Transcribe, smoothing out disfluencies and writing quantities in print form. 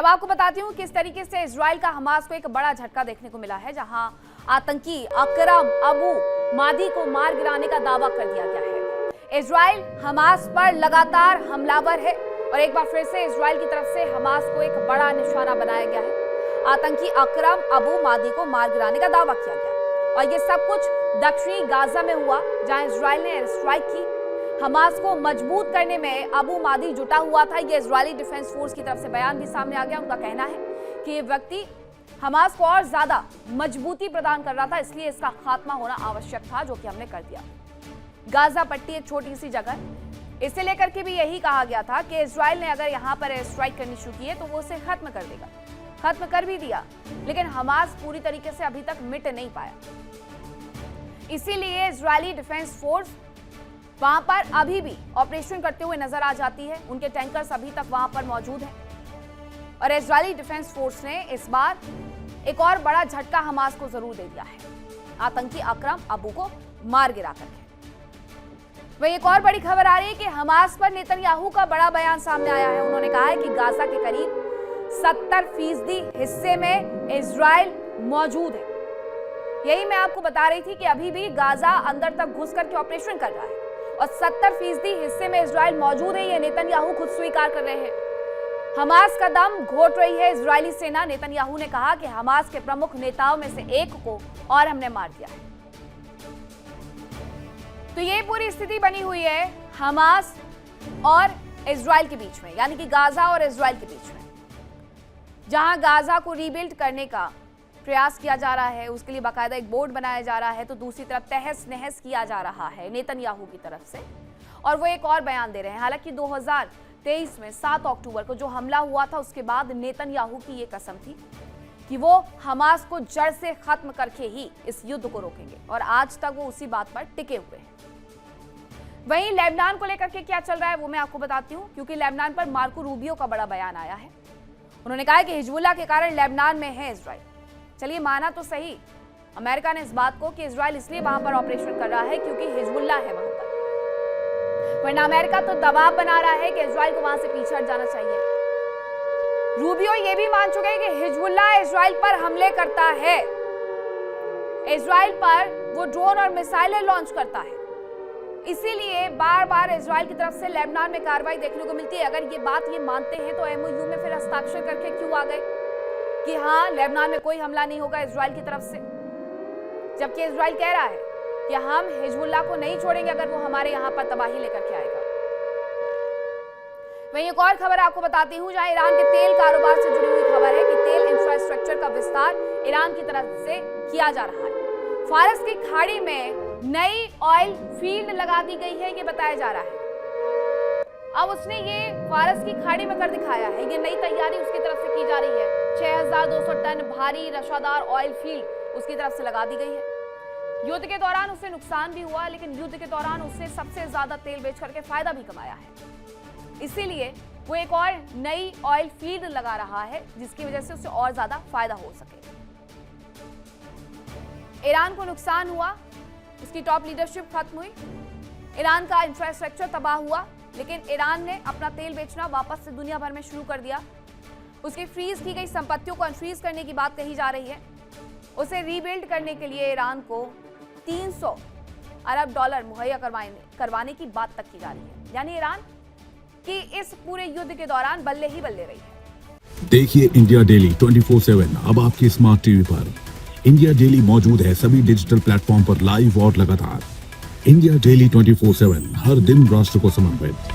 अब आपको बताती हूँ किस तरीके से इजराइल का हमास को एक बड़ा झटका देखने को मिला है, जहां आतंकी अकरम अबू मादी को मार गिराने का दावा कर दिया गया है। इजराइल हमास पर लगातार हमलावर है और एक बार फिर से इजराइल की तरफ से हमास को एक बड़ा निशाना बनाया गया है। आतंकी अकरम अबू मादी को मार गिराने का दावा किया गया और ये सब कुछ दक्षिणी गाजा में हुआ, जहां इजराइल ने एयर स्ट्राइक की। हमास को मजबूत करने में अबू मादी जुटा हुआ था। ये इजरायली डिफेंस फोर्स की तरफ से बयान भी सामने आ गया। उनका कहना है कि ये व्यक्ति हमास को और ज्यादा मजबूती प्रदान कर रहा था, इसलिए इसका खात्मा होना आवश्यक था, जो कि हमने कर दिया। गाजा पट्टी एक छोटी सी जगह, इसे लेकर के भी यही कहा गया था कि इजराइल ने अगर यहाँ पर एयर स्ट्राइक करनी शुरू की है तो वो उसे खत्म कर देगा। खत्म कर भी दिया, लेकिन हमास पूरी तरीके से अभी तक मिट नहीं पाया। इसीलिए इजरायली डिफेंस फोर्स वहां पर अभी भी ऑपरेशन करते हुए नजर आ जाती है। उनके टैंकर्स अभी तक वहां पर मौजूद हैं और इजरायली डिफेंस फोर्स ने इस बार एक और बड़ा झटका हमास को जरूर दे दिया है, आतंकी अकरम अबू को मार गिरा करके। वहीं एक और बड़ी खबर आ रही है कि हमास पर नेतन्याहू का बड़ा बयान सामने आया है। उन्होंने कहा है कि गाजा के करीब 70% हिस्से में इजराइल मौजूद है। यही मैं आपको बता रही थी कि अभी भी गाजा अंदर तक घुस करके ऑपरेशन कर रहा है और 70% हिस्से में इजराइल मौजूद है। ये नेतन्याहू खुद स्वीकार कर रहे हैं। हमास का दम घोट रही है इजरायली सेना। नेतन्याहू ने कहा कि हमास के प्रमुख नेताओं में से एक को और हमने मार दिया है। तो ये पूरी स्थिति बनी हुई है हमास और इजराइल के बीच में, यानी कि गाजा और इजराइल के बीच में, जहां गाजा को रीबिल्ड करने का प्रयास किया जा रहा है। उसके लिए बाकायदा एक बोर्ड बनाया जा रहा है, तो दूसरी तरफ तहस नहस किया जा रहा है नेतन्याहू की तरफ से। और वो एक और बयान दे रहे हैं। हालांकि 2023 में 7 अक्टूबर को जो हमला हुआ था, उसके बाद नेतन्याहू की ये कसम थी कि वो हमास को जड़ से खत्म करके ही इस युद्ध को रोकेंगे, और आज तक वो उसी बात पर टिके हुए हैं। वहीं लेबनान को लेकर के क्या चल रहा है वो मैं आपको बताती हूँ, क्योंकि लेबनान पर मार्को रूबियो का बड़ा बयान आया है। उन्होंने कहा कि हिजबुल्लाह के कारण लेबनान में है इजराइल। चलिए, माना तो सही अमेरिका ने इस बात को कि इजराइल इसलिए वहां पर ऑपरेशन कर रहा है क्योंकि हिजबुल्लाह है वहां पर, वरना अमेरिका तो दबाव बना रहा है कि इजराइल को वहां से पीछे हट जाना चाहिए। रूबियो ये भी मान चुके हैं कि हिजबुल्लाह इजराइल पर हमले करता है, इजराइल पर वो ड्रोन और मिसाइलें लॉन्च करता है। इसीलिए बार बार इजराइल की तरफ से लेबनान में कार्रवाई देखने को मिलती है। अगर ये बात ये मानते हैं तो एमओयू में फिर हस्ताक्षर करके क्यों आ गए कि हाँ, लेबनान में कोई हमला नहीं होगा इजराइल की तरफ से, जबकि इजराइल कह रहा है कि हम हिजबुल्लाह को नहीं छोड़ेंगे अगर वो हमारे यहाँ पर तबाही लेकर के आएगा। वहीं एक और खबर आपको बताती हूँ, जहां ईरान के तेल कारोबार से जुड़ी हुई खबर है कि तेल इंफ्रास्ट्रक्चर का विस्तार ईरान की तरफ से किया जा रहा है। फारस की खाड़ी में नई ऑयल फील्ड लगा दी गई है, ये बताया जा रहा है। अब उसने ये फारस की खाड़ी में कर दिखाया है। ये नई तैयारी उसकी तरफ से की जा रही है। 6200 टन भारी रशादार ऑयल फील्ड उसकी तरफ से लगा दी गई है। युद्ध के दौरान उसे नुकसान भी हुआ, लेकिन युद्ध के दौरान उससे सबसे ज्यादा तेल बेच करके फायदा भी कमाया है। इसीलिए वो एक और नई ऑयल फील्ड लगा रहा है, जिसकी वजह से उसे और ज्यादा फायदा हो सके। ईरान को नुकसान हुआ, उसकी टॉप लीडरशिप खत्म हुई, ईरान का इंफ्रास्ट्रक्चर तबाह हुआ, लेकिन ईरान ने अपना तेल बेचना वापस से दुनिया भर में शुरू कर दिया। उसकी फ्रीज की गई संपत्तियों को अनफ्रीज करने की बात कही जा रही है। उसे रीबिल्ड करने के लिए ईरान को 300 अरब डॉलर मुहैया करवाने की बात तक की जा रही है। यानी ईरान की इस पूरे युद्ध के दौरान बल्ले ही बल्ले रही है। देखिए इंडिया डेली 24/7 अब आपके स्मार्ट टीवी पर। इंडिया डेली मौजूद है सभी डिजिटल प्लेटफॉर्म पर लाइव और लगातार। इंडिया डेली 24/7 हर दिन राष्ट्र को समर्पित।